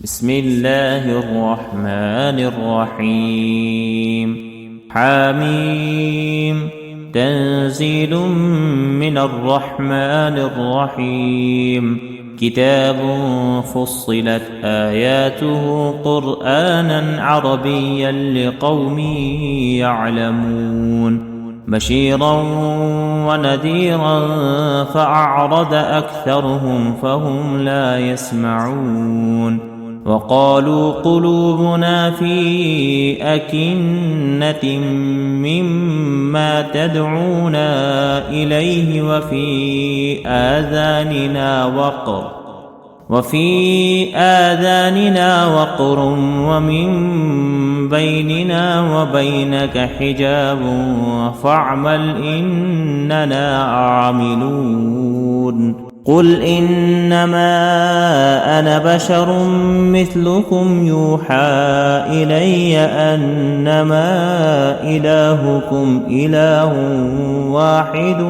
بسم الله الرحمن الرحيم. حميم. تنزيل من الرحمن الرحيم. كتاب فصلت آياته قرآنا عربيا لقوم يعلمون بشيرا ونذيرا فأعرض أكثرهم فهم لا يسمعون وقالوا قلوبنا في أكنة مما تدعونا إليه وفي آذاننا وقر ومن بيننا وبينك حجاب فاعمل إننا عاملون قل إنما أنا بشر مثلكم يوحى إلي أنما إلهكم إله واحد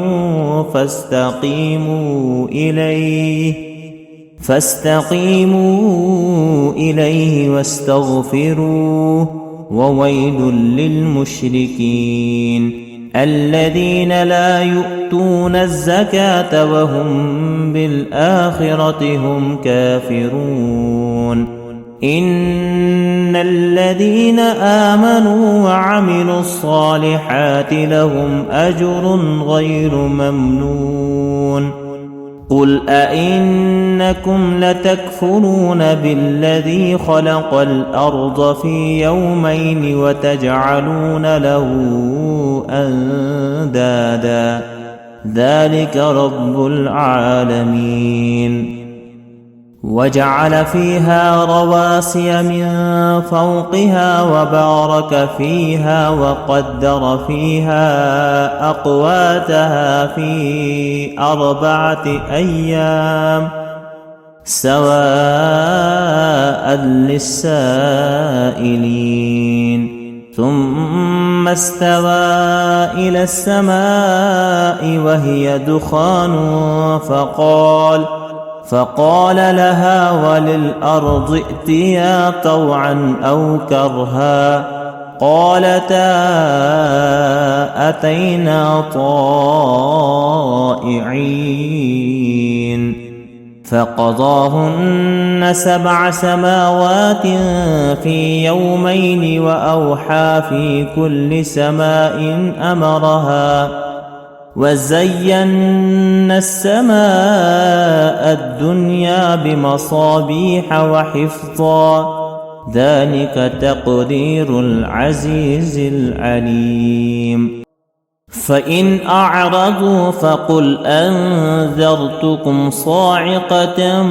فاستقيموا إليه واستغفروه وويل للمشركين الذين لا يؤتون الزكاة وهم بالآخرة هم كافرون إن الذين آمنوا وعملوا الصالحات لهم أجر غير ممنون قل أئنكم لتكفرون بالذي خلق الأرض في يومين وتجعلون له أندادا ذلك رب العالمين وجعل فيها رواسي من فوقها وبارك فيها وقدر فيها أقواتها في 4 أيام سواء للسائلين ثم استوى إلى السماء وهي دخان فقال لها وللأرض ائتيا طوعا أو كرها قالتا أتينا طائعين فقضاهن 7 سماوات في يومين وأوحى في كل سماء أمرها وزينا السماء الدنيا بمصابيح وحفظا ذلك تقدير العزيز العليم فإن أعرضوا فقل أنذرتكم صاعقة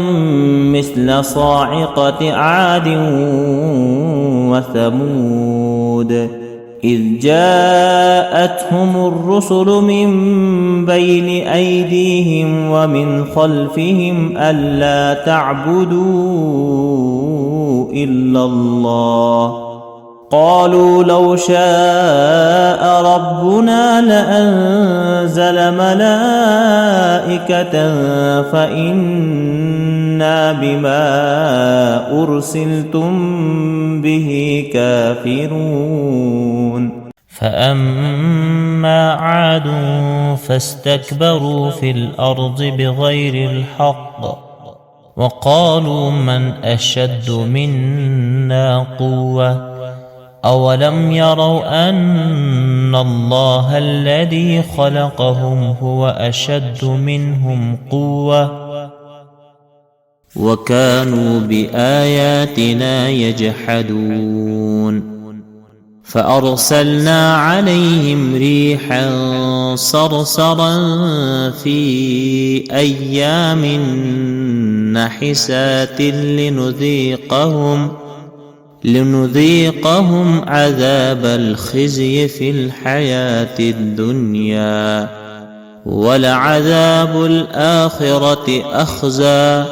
مثل صاعقة عاد وثمود إذ جاءتهم الرسل من بين أيديهم ومن خلفهم ألا تعبدوا إلا الله قالوا لو شاء ربنا لأنزل ملائكة فإنا بما أرسلتم به كافرون فأما عاد فاستكبروا في الأرض بغير الحق وقالوا من أشد منا قوة أولم يروا أن الله الذي خلقهم هو أشد منهم قوة وكانوا بآياتنا يجحدون فأرسلنا عليهم ريحا صرصرا في أيام نحسات لنذيقهم عذاب الخزي في الحياة الدنيا ولعذاب الآخرة أخزى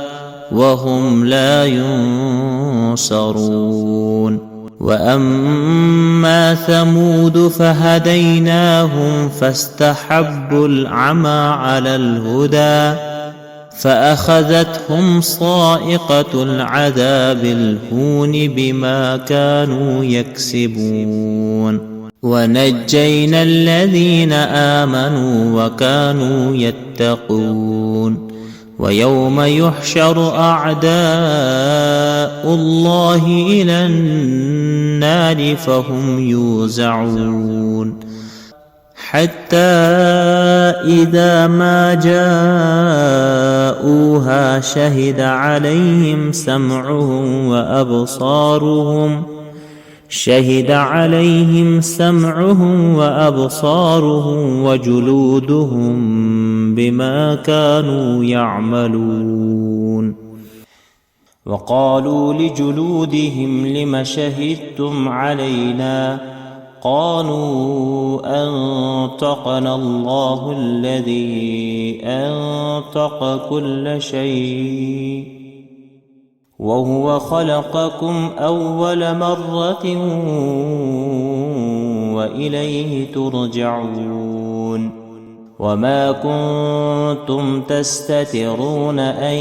وهم لا ينصرون وأما ثمود فهديناهم فاستحبوا العمى على الهدى فأخذتهم صاعقة العذاب الهون بما كانوا يكسبون ونجينا الذين آمنوا وكانوا يتقون ويوم يحشر أعداء الله إلى النار فهم يوزعون حتى إذا ما جاءوها شهد عليهم سمعهم وأبصارهم وجلودهم بما كانوا يعملون وقالوا لجلودهم لم شهدتم علينا قالوا أنطقنا الله الذي أنطق كل شيء وهو خلقكم أول مرة وإليه ترجعون وما كنتم تستترون أن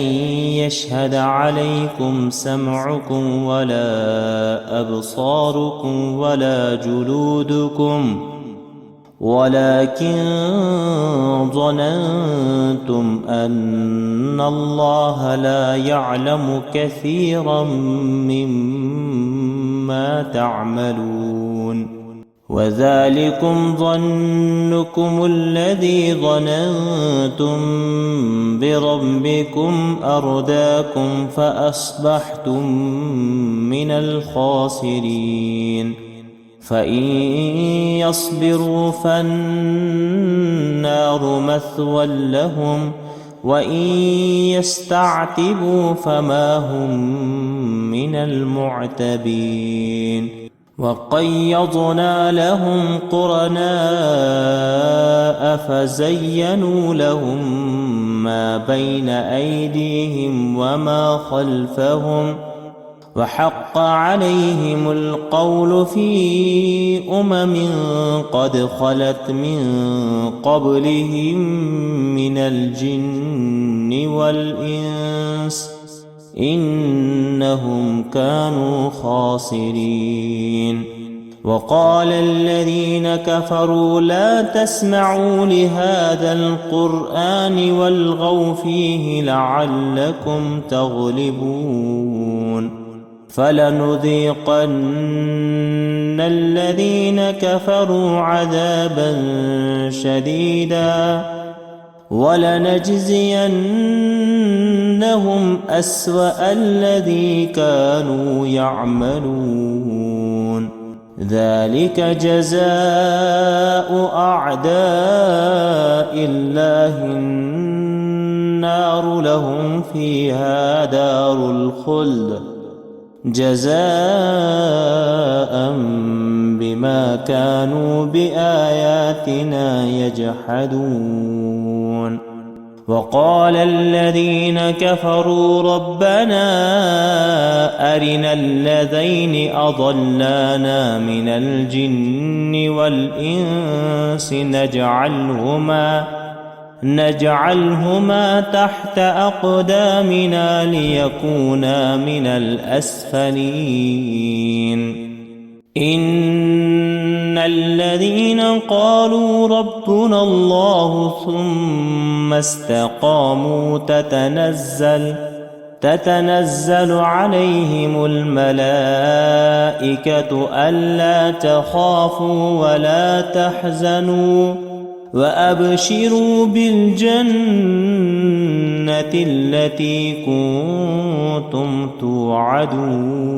يشهد عليكم سمعكم ولا أبصاركم ولا جلودكم ولكن ظننتم أن الله لا يعلم كثيرا مما تعملون وذلكم ظنكم الذي ظننتم بربكم أرداكم فأصبحتم من الخاسرين فإن يصبروا فالنار مثوى لهم وإن يستعتبوا فما هم من المعتبين وقيضنا لهم قرناء فزينوا لهم ما بين أيديهم وما خلفهم وحق عليهم القول في قد خلت من قبلهم من الجن والإنس إنهم كانوا خاسرين وقال الذين كفروا لا تسمعوا لهذا القرآن والغوا فيه لعلكم تغلبون فلنذيقن الذين كفروا عذابا شديدا ولنجزينهم أسوأ الذي كانوا يعملون ذلك جزاء أعداء الله النار لهم فيها دار الخلد جزاء بما كانوا بآياتنا يجحدون وقال الذين كفروا ربنا أرنا الذين أضلانا من الجن والإنس نجعلهما تحت أقدامنا ليكونا من الأسفلين إن الذين قالوا ربنا الله ثم استقاموا تتنزل عليهم الملائكة ألا تخافوا ولا تحزنوا وأبشروا بالجنة التي كنتم توعدون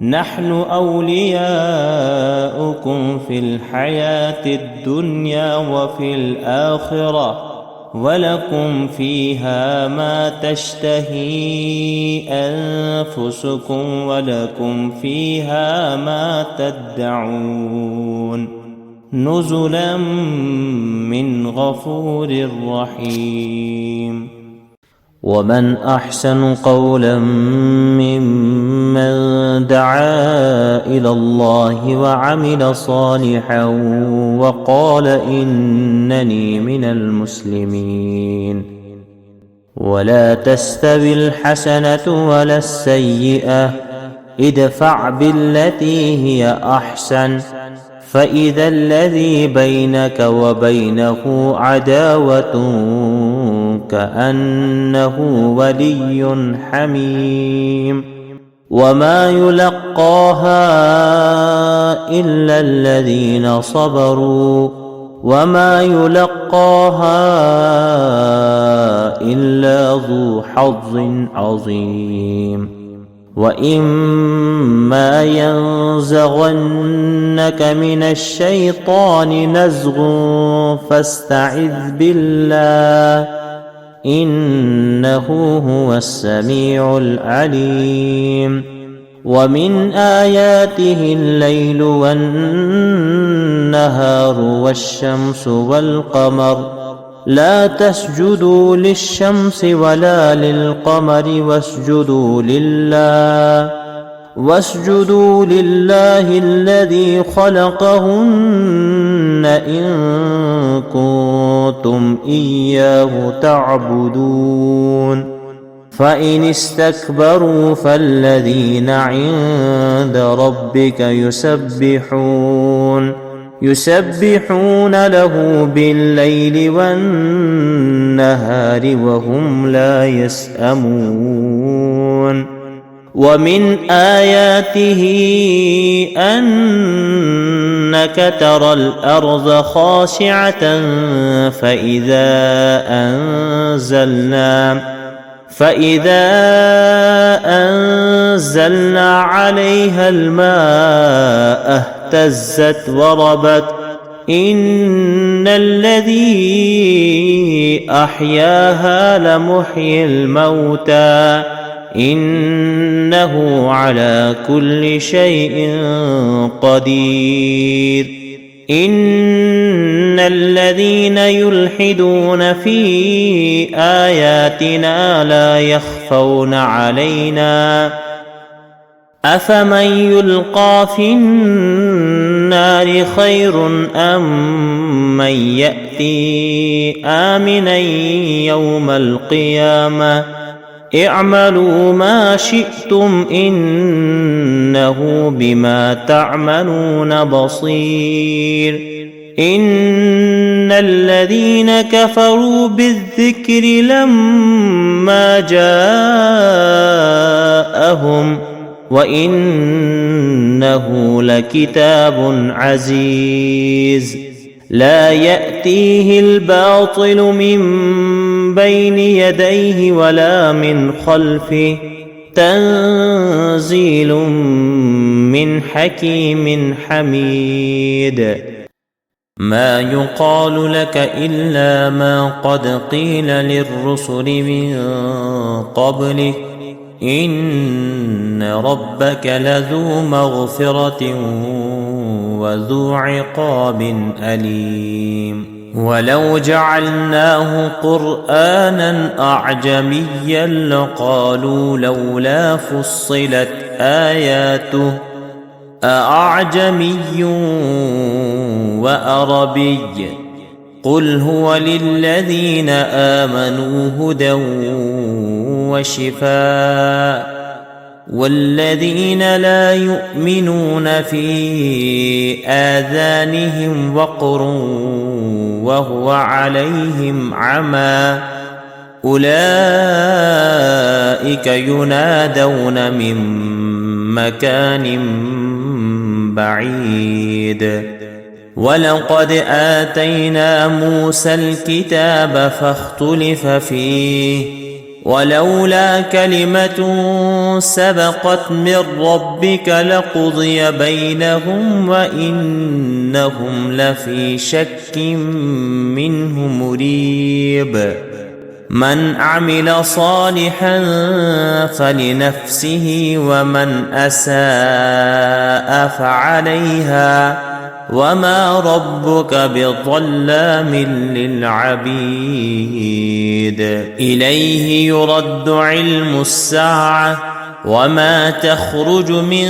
نحن أولياؤكم في الحياة الدنيا وفي الآخرة ولكم فيها ما تشتهي أنفسكم ولكم فيها ما تدعون نزلا من غفور رحيم ومن أحسن قولا ممن دعا إلى الله وعمل صالحا وقال إنني من المسلمين ولا تستوي الحسنة ولا السيئة، ادفع بالتي هي أحسن، فإذا الذي بينك وبينه عداوة كأنه ولي حميم. وما يلقاها إلا الذين صبروا وما يلقاها إلا ذو حظ عظيم. وإما ينزغنك من الشيطان نزغ فاستعذ بالله إنه هو السميع العليم. ومن آياته الليل والنهار والشمس والقمر، لا تسجدوا للشمس ولا للقمر واسجدوا لله الذي خلقهن إن كنتم إياه تعبدون. فإن استكبروا فالذين عند ربك يسبحون له بالليل والنهار وهم لا يسأمون. ومن آياته أنك ترى الأرض خاشعة فإذا أنزلنا عليها الماء اهتزت وربت. إن الذي أحياها لمحيي الموتى إنه على كل شيء قدير. إن الذين يلحدون في آياتنا لا يخفون علينا أفمن يلقى في النار خير أم من يأتي آمنا يوم القيامة اعملوا ما شئتم إنه بما تعملون بصير. إن الذين كفروا بالذكر لما جاءهم وإنه لكتاب عزيز لا يأتيه الباطل من بين يديه ولا من خلفه تنزيل من حكيم حميد. ما يقال لك إلا ما قد قيل للرسل من قبلك إن ربك لذو مغفرة وذو عقاب أليم. ولو جعلناه قرآنا أعجميا لقالوا لولا فصلت آياته أأعجمي وأربي قل هو للذين آمنوا هدى وشفاء والذين لا يؤمنون في آذانهم وقر وهو عليهم عمى أولئك ينادون من مكان بعيد. ولقد آتينا موسى الكتاب فاختلف فيه ولولا كلمة سبقت من ربك لقضي بينهم وإنهم لفي شك منه مريب. من عمل صالحا فلنفسه ومن أساء فعليها وما ربك بظلام للعبيد. إليه يرد علم الساعة وما تخرج من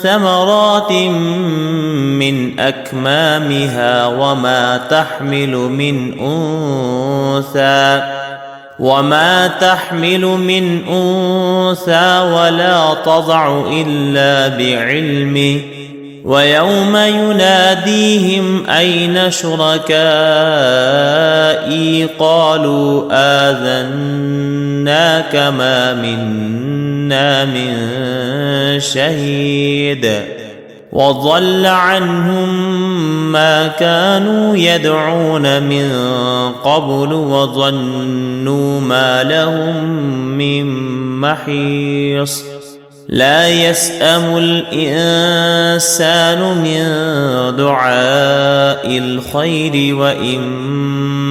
ثمرات من أكمامها وما تحمل من أنثى وما تحمل من أنثى ولا تضع إلا بعلمه ويوم يناديهم أين شركائي قالوا آذناك ما منا من شهيد وضل عنهم ما كانوا يدعون من قبل وظنوا ما لهم من محيص لا يسأم الإنسان من دعاء الخير وإن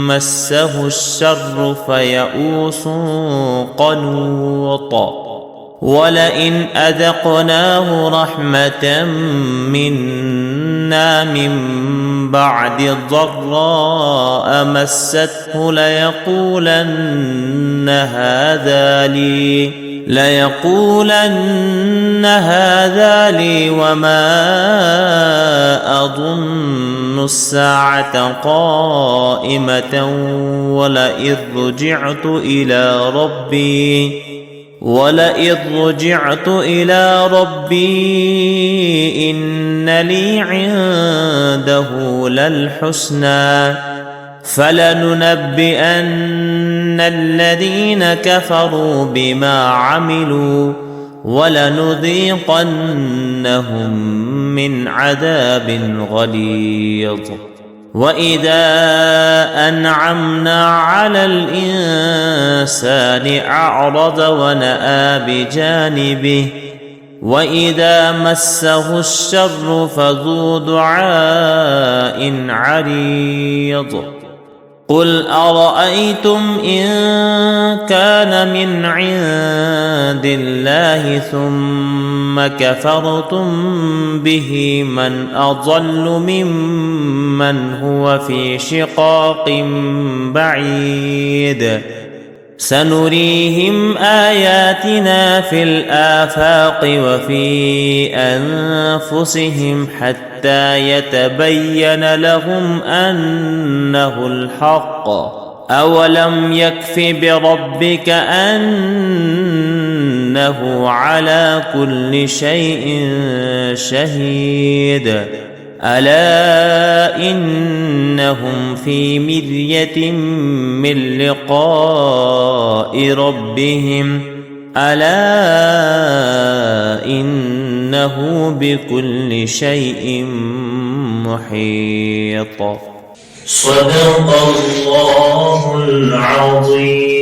مسه الشر فيئوس قنوط ولئن أذقناه رحمة منا من بعد ضراء مسته ليقولن هذا لي وما أظن الساعة قائمة ولئن رجعت إلى ربي إن لي عنده للحسنى فلننبئن الذين كفروا بما عملوا ولنذيقنهم من عذاب غليظ وإذا أنعمنا على الإنسان أعرض ونأى بجانبه وإذا مسه الشر فذو دعاء عريض قل أرأيتم إن كان من عند الله ثم كفرتم به من أضل ممن هو في شقاق بعيد سنريهم آياتنا في الآفاق وفي أنفسهم حتى يتبين لهم أنه الحق أولم يكف بربك أنه على كل شيء شهيد ألا إنهم في مرية من لقاء ربهم ألا إنه بكل شيء محيط. صدق الله العظيم.